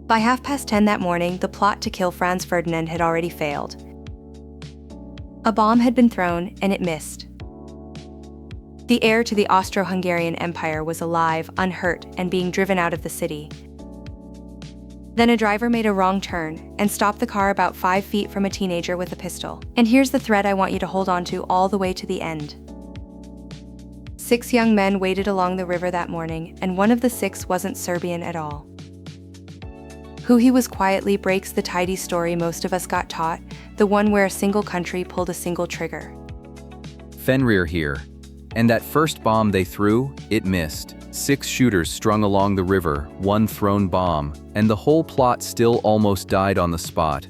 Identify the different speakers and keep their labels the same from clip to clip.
Speaker 1: By 10:30 that morning, the plot to kill Franz Ferdinand had already failed. A bomb had been thrown, and it missed. The heir to the Austro-Hungarian Empire was alive, unhurt, and being driven out of the city. Then a driver made a wrong turn and stopped the car about 5 feet from a teenager with a pistol. And here's the thread I want you to hold on to all the way to the end. 6 young men waded along the river that morning, and one of the 6 wasn't Serbian at all. Who he was quietly breaks the tidy story most of us got taught, the one where a single country pulled a single trigger.
Speaker 2: Fenrir here. And that first bomb they threw, it missed. 6 shooters strung along the river, 1 thrown bomb, and the whole plot still almost died on the spot.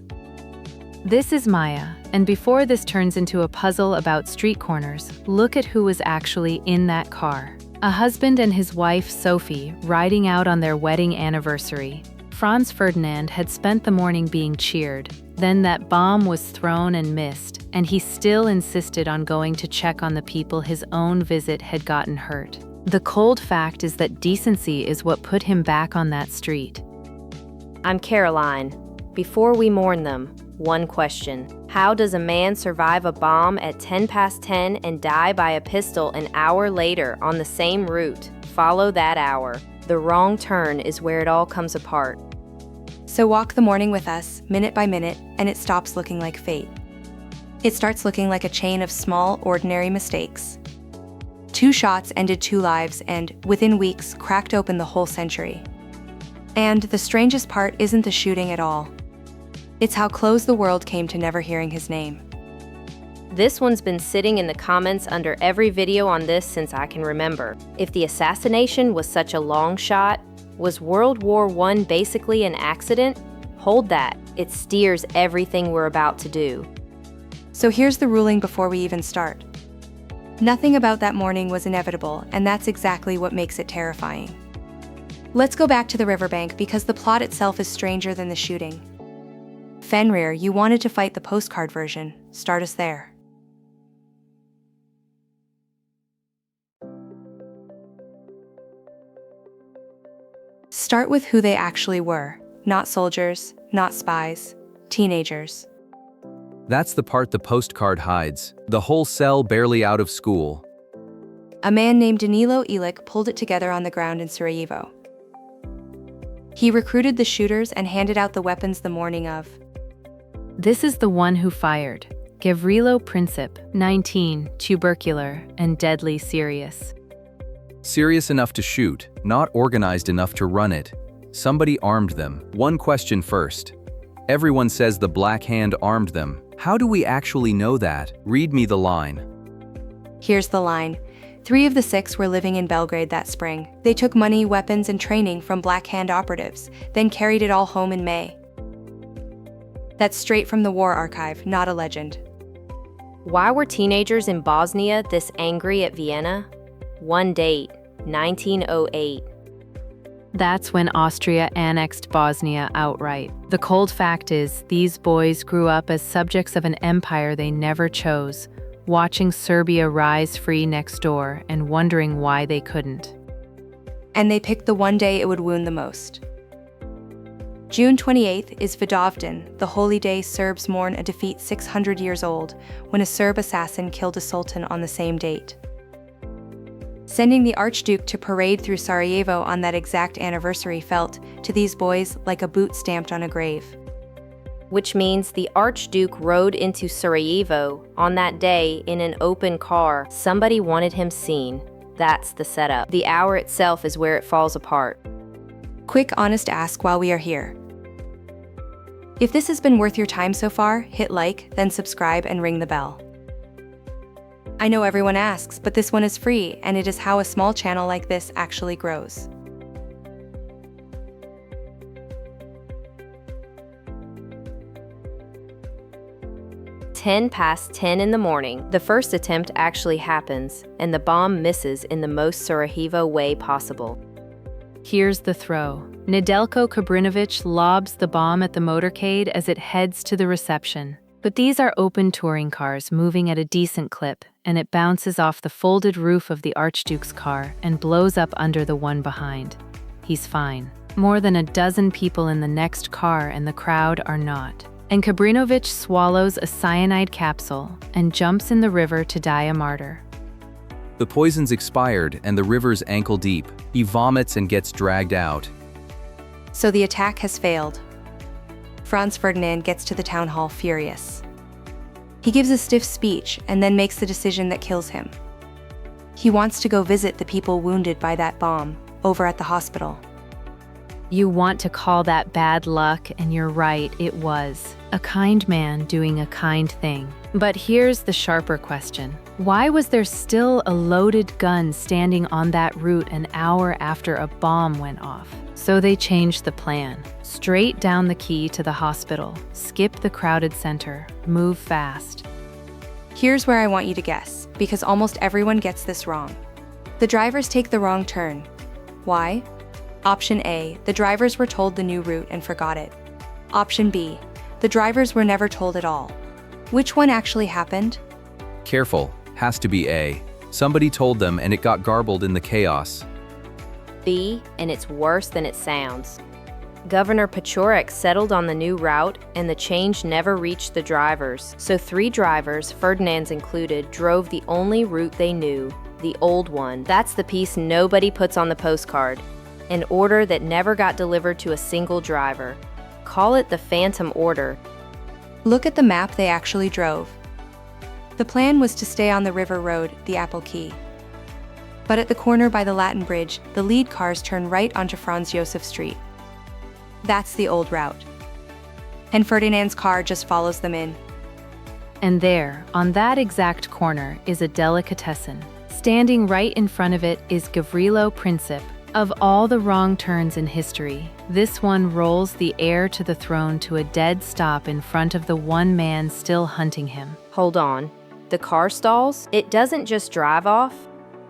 Speaker 3: This is Maya, and before this turns into a puzzle about street corners, look at who was actually in that car. A husband and his wife, Sophie, riding out on their wedding anniversary. Franz Ferdinand had spent the morning being cheered. Then that bomb was thrown and missed, and he still insisted on going to check on the people his own visit had gotten hurt. The cold fact is that decency is what put him back on that street.
Speaker 4: I'm Caroline. Before we mourn them, one question. How does a man survive a bomb at 10:10 and die by a pistol an hour later on the same route? Follow that hour. The wrong turn is where it all comes apart.
Speaker 1: So walk the morning with us, minute by minute, and it stops looking like fate. It starts looking like a chain of small, ordinary mistakes. 2 shots ended 2 lives and, within weeks, cracked open the whole century. And the strangest part isn't the shooting at all. It's how close the world came to never hearing his name.
Speaker 4: This one's been sitting in the comments under every video on this since I can remember. If the assassination was such a long shot, was World War I basically an accident? Hold that. It steers everything we're about to do.
Speaker 1: So here's the ruling before we even start. Nothing about that morning was inevitable, and that's exactly what makes it terrifying. Let's go back to the riverbank because the plot itself is stranger than the shooting. Fenrir, you wanted to fight the postcard version. Start us there. Start with who they actually were. Not soldiers, not spies, teenagers.
Speaker 2: That's the part the postcard hides. The whole cell barely out of school.
Speaker 1: A man named Danilo Ilic pulled it together on the ground in Sarajevo. He recruited the shooters and handed out the weapons the morning of.
Speaker 3: This is the one who fired. Gavrilo Princip, 19, tubercular, and deadly serious.
Speaker 2: Serious enough to shoot, not organized enough to run it. Somebody armed them. One question first. Everyone says the Black Hand armed them. How do we actually know that? Read me the line.
Speaker 1: Here's the line. 3 of the 6 were living in Belgrade that spring. They took money, weapons, and training from Black Hand operatives, then carried it all home in May. That's straight from the war archive, not a legend.
Speaker 4: Why were teenagers in Bosnia this angry at Vienna? One date, 1908.
Speaker 3: That's when Austria annexed Bosnia outright. The cold fact is, these boys grew up as subjects of an empire they never chose, watching Serbia rise free next door and wondering why they couldn't.
Speaker 1: And they picked the one day it would wound the most. June 28th is Vidovdan, the holy day Serbs mourn a defeat 600 years old, when a Serb assassin killed a sultan on the same date. Sending the Archduke to parade through Sarajevo on that exact anniversary felt, to these boys, like a boot stamped on a grave.
Speaker 4: Which means the Archduke rode into Sarajevo on that day in an open car. Somebody wanted him seen. That's the setup. The hour itself is where it falls apart.
Speaker 1: Quick, honest ask while we are here. If this has been worth your time so far, hit like, then subscribe and ring the bell. I know everyone asks, but this one is free, and it is how a small channel like this actually grows.
Speaker 4: "10:10 in the morning, the first attempt actually happens, and the bomb misses in the most Sarajevo way possible.
Speaker 3: Here's the throw. Nedeljko Kabrinović lobs the bomb at the motorcade as it heads to the reception. But these are open touring cars moving at a decent clip, and it bounces off the folded roof of the Archduke's car and blows up under the one behind. He's fine. More than a dozen people in the next car and the crowd are not. And Kabrinovich swallows a cyanide capsule and jumps in the river to die a martyr.
Speaker 2: The poison's expired and the river's ankle deep. He vomits and gets dragged out.
Speaker 1: So the attack has failed. Franz Ferdinand gets to the town hall furious. He gives a stiff speech and then makes the decision that kills him. He wants to go visit the people wounded by that bomb over at the hospital.
Speaker 3: You want to call that bad luck, and you're right, it was. A kind man doing a kind thing. But here's the sharper question. Why was there still a loaded gun standing on that route an hour after a bomb went off? So they changed the plan. Straight down the quay to the hospital, skip the crowded center, move fast.
Speaker 1: Here's where I want you to guess, because almost everyone gets this wrong. The drivers take the wrong turn. Why? Option A, the drivers were told the new route and forgot it. Option B, the drivers were never told at all. Which one actually happened?
Speaker 2: Careful, has to be A. Somebody told them and it got garbled in the chaos.
Speaker 4: B, and it's worse than it sounds. Governor Pechorek settled on the new route, and the change never reached the drivers. So 3 drivers, Ferdinand's included, drove the only route they knew, the old one. That's the piece nobody puts on the postcard. An order that never got delivered to a single driver. Call it the Phantom Order.
Speaker 1: Look at the map they actually drove. The plan was to stay on the river road, the Apple Key. But at the corner by the Latin Bridge, the lead cars turn right onto Franz Josef Street. That's the old route. And Ferdinand's car just follows them in.
Speaker 3: And there, on that exact corner, is a delicatessen. Standing right in front of it is Gavrilo Princip. Of all the wrong turns in history, this one rolls the heir to the throne to a dead stop in front of the one man still hunting him.
Speaker 4: Hold on. The car stalls? It doesn't just drive off?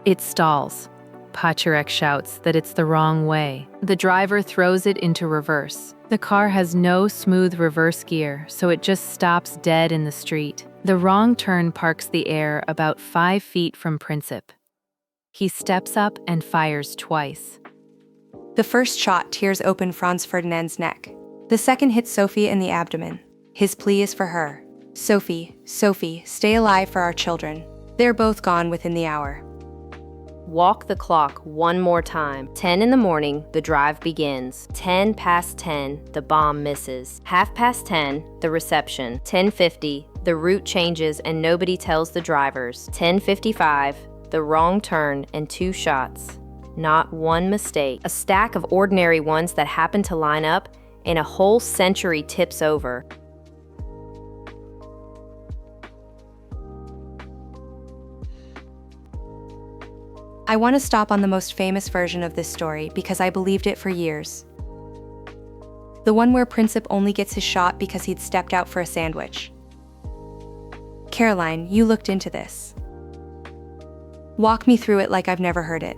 Speaker 3: It stalls. Pechorek shouts that it's the wrong way. The driver throws it into reverse. The car has no smooth reverse gear, so it just stops dead in the street. The wrong turn parks the heir about 5 feet from Princip. He steps up and fires twice.
Speaker 1: The first shot tears open Franz Ferdinand's neck. The second hits Sophie in the abdomen. His plea is for her. Sophie, stay alive for our children. They're both gone within the hour.
Speaker 4: Walk the clock one more time. 10 in the morning, the drive begins. 10 past 10, the bomb misses. 10:30, the reception. 10:50, the route changes and nobody tells the drivers. 10:55, the wrong turn and 2 shots. Not one mistake. A stack of ordinary ones that happen to line up, and a whole century tips over.
Speaker 1: I want to stop on the most famous version of this story because I believed it for years. The one where Princip only gets his shot because he'd stepped out for a sandwich. Caroline, you looked into this. Walk me through it like I've never heard it.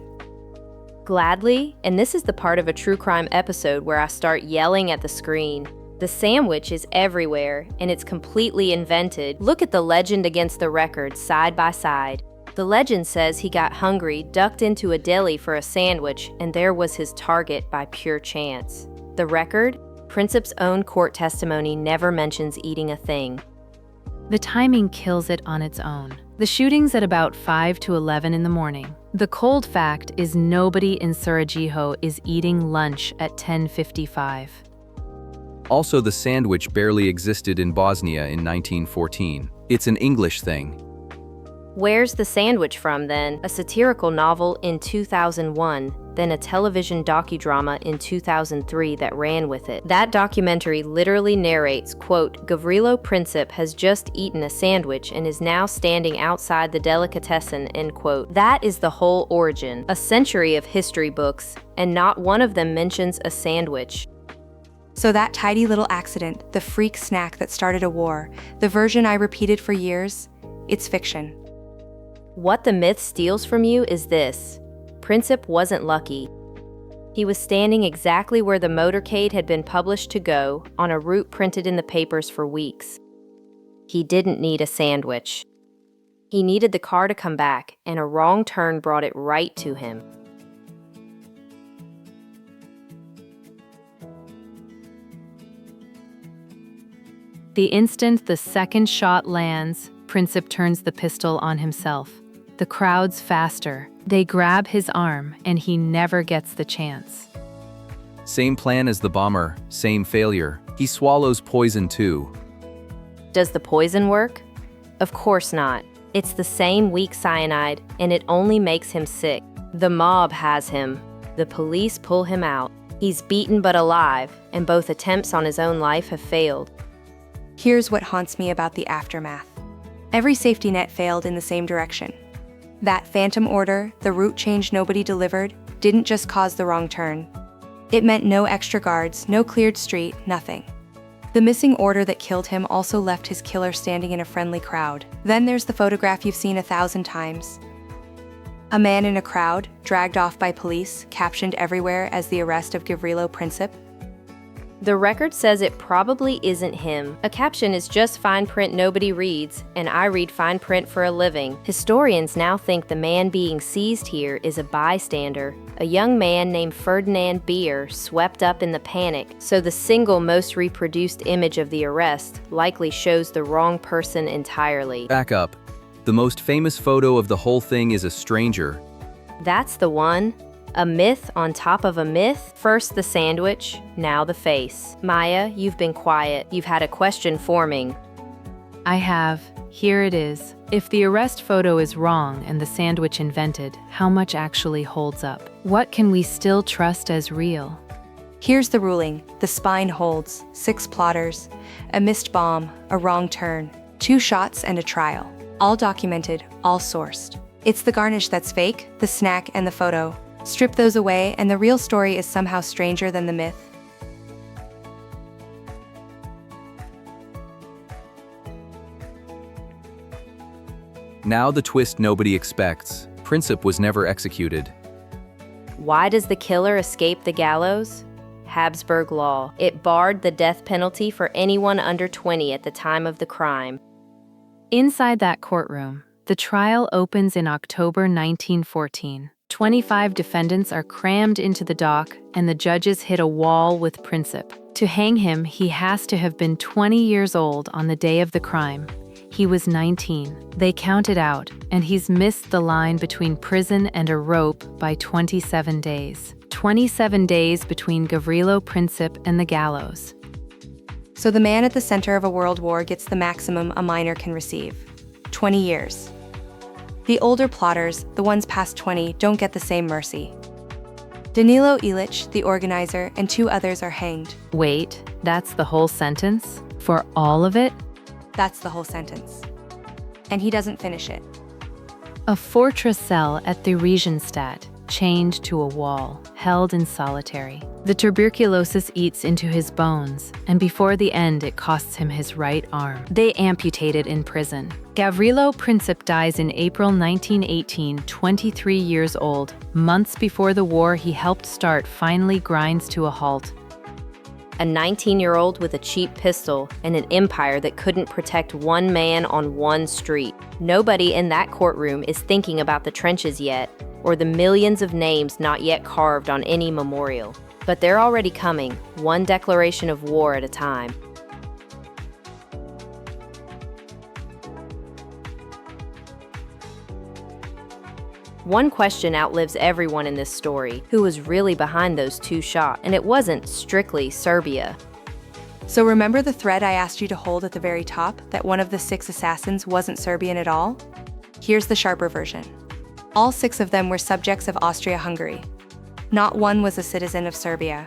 Speaker 4: Gladly, and this is the part of a true crime episode where I start yelling at the screen. The sandwich is everywhere, and it's completely invented. Look at the legend against the record side by side. The legend says he got hungry, ducked into a deli for a sandwich, and there was his target by pure chance. The record? Princip's own court testimony never mentions eating a thing.
Speaker 3: The timing kills it on its own. The shooting's at about 5 to 11 in the morning. The cold fact is nobody in Sarajevo is eating lunch at 10:55.
Speaker 2: Also, the sandwich barely existed in Bosnia in 1914. It's an English thing.
Speaker 4: Where's the sandwich from then? A satirical novel in 2001, then a television docudrama in 2003 that ran with it. That documentary literally narrates, quote, Gavrilo Princip has just eaten a sandwich and is now standing outside the delicatessen, end quote. That is the whole origin. A century of history books, and not one of them mentions a sandwich.
Speaker 1: So that tidy little accident, the freak snack that started a war, the version I repeated for years, it's fiction.
Speaker 4: What the myth steals from you is this. Princip wasn't lucky. He was standing exactly where the motorcade had been published to go, on a route printed in the papers for weeks. He didn't need a sandwich. He needed the car to come back, and a wrong turn brought it right to him.
Speaker 3: The instant the second shot lands, Princip turns the pistol on himself. The crowd's faster. They grab his arm, and he never gets the chance.
Speaker 2: Same plan as the bomber, same failure. He swallows poison too.
Speaker 4: Does the poison work? Of course not. It's the same weak cyanide, and it only makes him sick. The mob has him. The police pull him out. He's beaten but alive, and both attempts on his own life have failed.
Speaker 1: Here's what haunts me about the aftermath. Every safety net failed in the same direction. That phantom order, the route change nobody delivered, didn't just cause the wrong turn. It meant no extra guards, no cleared street, nothing. The missing order that killed him also left his killer standing in a friendly crowd. Then there's the photograph you've seen 1,000 times. A man in a crowd, dragged off by police, captioned everywhere as the arrest of Gavrilo Princip.
Speaker 4: The record says it probably isn't him. A caption is just fine print nobody reads, and I read fine print for a living. Historians now think the man being seized here is a bystander, a young man named Ferdinand Beer swept up in the panic, so the single most reproduced image of the arrest likely shows the wrong person entirely.
Speaker 2: Back up. The most famous photo of the whole thing is a stranger.
Speaker 4: That's the one. A myth on top of a myth. First the sandwich, now the face. Maya, you've been quiet. You've had a question forming.
Speaker 3: I have. Here it is. If the arrest photo is wrong and the sandwich invented, how much actually holds up? What can we still trust as real?
Speaker 1: Here's the ruling. The spine holds, 6 plotters, a missed bomb, a wrong turn, 2 shots and a trial. All documented, all sourced. It's the garnish that's fake, the snack and the photo. Strip those away and the real story is somehow stranger than the myth.
Speaker 2: Now the twist nobody expects. Princip was never executed.
Speaker 4: Why does the killer escape the gallows? Habsburg law. It barred the death penalty for anyone under 20 at the time of the crime.
Speaker 3: Inside that courtroom, the trial opens in October 1914. 25 defendants are crammed into the dock, and the judges hit a wall with Princip. To hang him, he has to have been 20 years old on the day of the crime. He was 19. They counted out, and he's missed the line between prison and a rope by 27 days. 27 days between Gavrilo Princip and the gallows.
Speaker 1: So the man at the center of a world war gets the maximum a minor can receive. 20 years. The older plotters, the ones past 20, don't get the same mercy. Danilo Ilic, the organizer, and 2 others are hanged.
Speaker 3: Wait, that's the whole sentence? For all of it?
Speaker 1: That's the whole sentence. And he doesn't finish it.
Speaker 3: A fortress cell at the Regensstadt, chained to a wall, held in solitary. The tuberculosis eats into his bones, and before the end it costs him his right arm. They amputate it in prison. Gavrilo Princip dies in April 1918, 23 years old. Months before the war he helped start finally grinds to a halt.
Speaker 4: A 19-year-old with a cheap pistol and an empire that couldn't protect one man on one street. Nobody in that courtroom is thinking about the trenches yet, or the millions of names not yet carved on any memorial. But they're already coming, one declaration of war at a time. One question outlives everyone in this story. Who was really behind those 2 shots? And it wasn't strictly Serbia.
Speaker 1: So remember the thread I asked you to hold at the very top, that one of the 6 assassins wasn't Serbian at all? Here's the sharper version. All 6 of them were subjects of Austria-Hungary. Not one was a citizen of Serbia.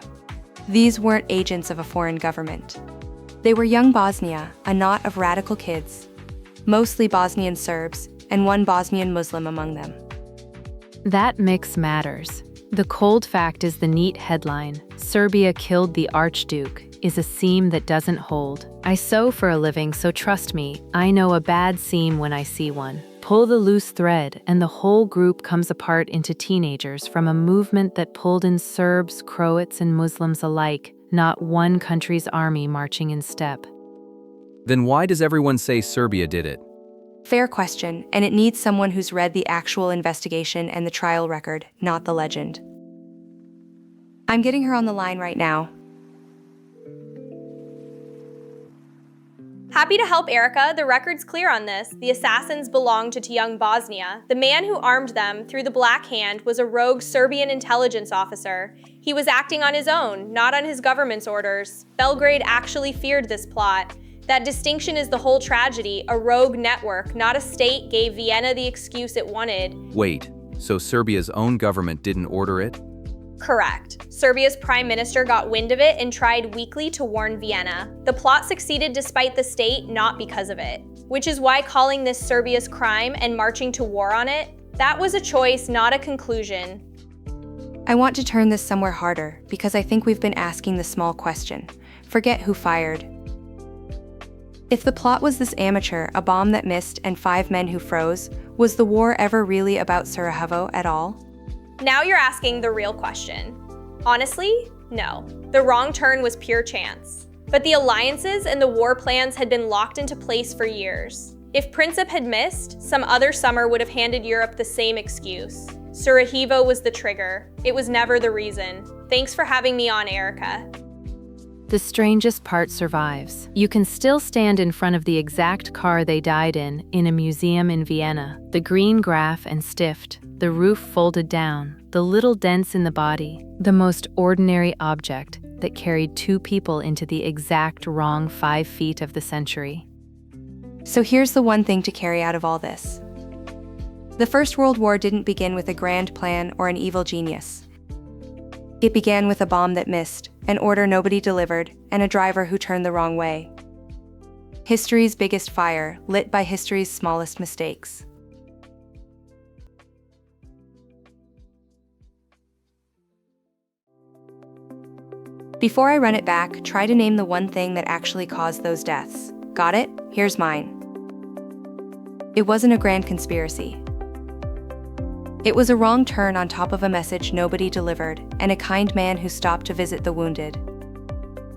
Speaker 1: These weren't agents of a foreign government. They were young Bosnia, a knot of radical kids, mostly Bosnian Serbs, and one Bosnian Muslim among them.
Speaker 3: That mix matters. The cold fact is the neat headline, "Serbia killed the Archduke," is a seam that doesn't hold. I sew for a living, so trust me, I know a bad seam when I see one. Pull the loose thread, and the whole group comes apart into teenagers from a movement that pulled in Serbs, Croats, and Muslims alike, not one country's army marching in step.
Speaker 2: Then why does everyone say Serbia did it?
Speaker 1: Fair question, and it needs someone who's read the actual investigation and the trial record, not the legend. I'm getting her on the line right now.
Speaker 5: Happy to help, Erica. The record's clear on this. The assassins belonged to young Bosnia. The man who armed them through the Black Hand was a rogue Serbian intelligence officer. He was acting on his own, not on his government's orders. Belgrade actually feared this plot. That distinction is the whole tragedy. A rogue network, not a state, gave Vienna the excuse it wanted.
Speaker 2: Wait, so Serbia's own government didn't order it?
Speaker 5: Correct. Serbia's prime minister got wind of it and tried weakly to warn Vienna. The plot succeeded despite the state, not because of it. Which is why calling this Serbia's crime and marching to war on it, that was a choice, not a conclusion.
Speaker 1: I want to turn this somewhere harder, because I think we've been asking the small question. Forget who fired. If the plot was this amateur, a bomb that missed, and 5 men who froze, was the war ever really about Sarajevo at all?
Speaker 5: Now you're asking the real question. Honestly, no. The wrong turn was pure chance. But the alliances and the war plans had been locked into place for years. If Princip had missed, some other summer would have handed Europe the same excuse. Sarajevo was the trigger. It was never the reason. Thanks for having me on, Erica.
Speaker 3: The strangest part survives. You can still stand in front of the exact car they died in a museum in Vienna. The green graph and stift, the roof folded down, the little dents in the body, the most ordinary object that carried 2 people into the exact wrong 5 feet of the century.
Speaker 1: So here's the one thing to carry out of all this. The First World War didn't begin with a grand plan or an evil genius. It began with a bomb that missed, an order nobody delivered, and a driver who turned the wrong way. History's biggest fire, lit by history's smallest mistakes. Before I run it back, try to name the one thing that actually caused those deaths. Got it? Here's mine. It wasn't a grand conspiracy. It was a wrong turn on top of a message nobody delivered, and a kind man who stopped to visit the wounded.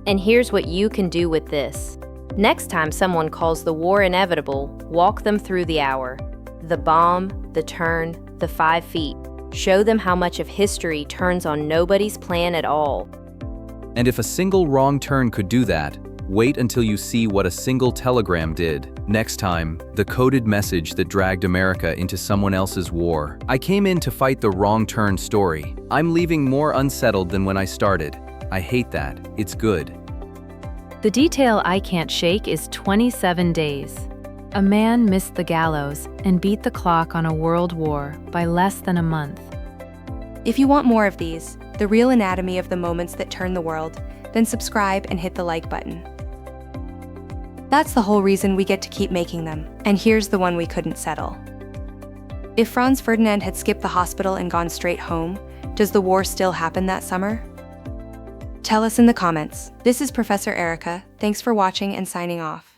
Speaker 4: And here's what you can do with this. Next time someone calls the war inevitable, walk them through the hour. The bomb, the turn, the 5 feet. Show them how much of history turns on nobody's plan at all.
Speaker 2: And if a single wrong turn could do that, wait until you see what a single telegram did. Next time, the coded message that dragged America into someone else's war. I came in to fight the wrong turn story. I'm leaving more unsettled than when I started. I hate that. It's good.
Speaker 3: The detail I can't shake is 27 days. A man missed the gallows and beat the clock on a world war by less than a month.
Speaker 1: If you want more of these, the real anatomy of the moments that turn the world, then subscribe and hit the like button. That's the whole reason we get to keep making them. And here's the one we couldn't settle. If Franz Ferdinand had skipped the hospital and gone straight home, does the war still happen that summer? Tell us in the comments. This is Professor Erica. Thanks for watching and signing off.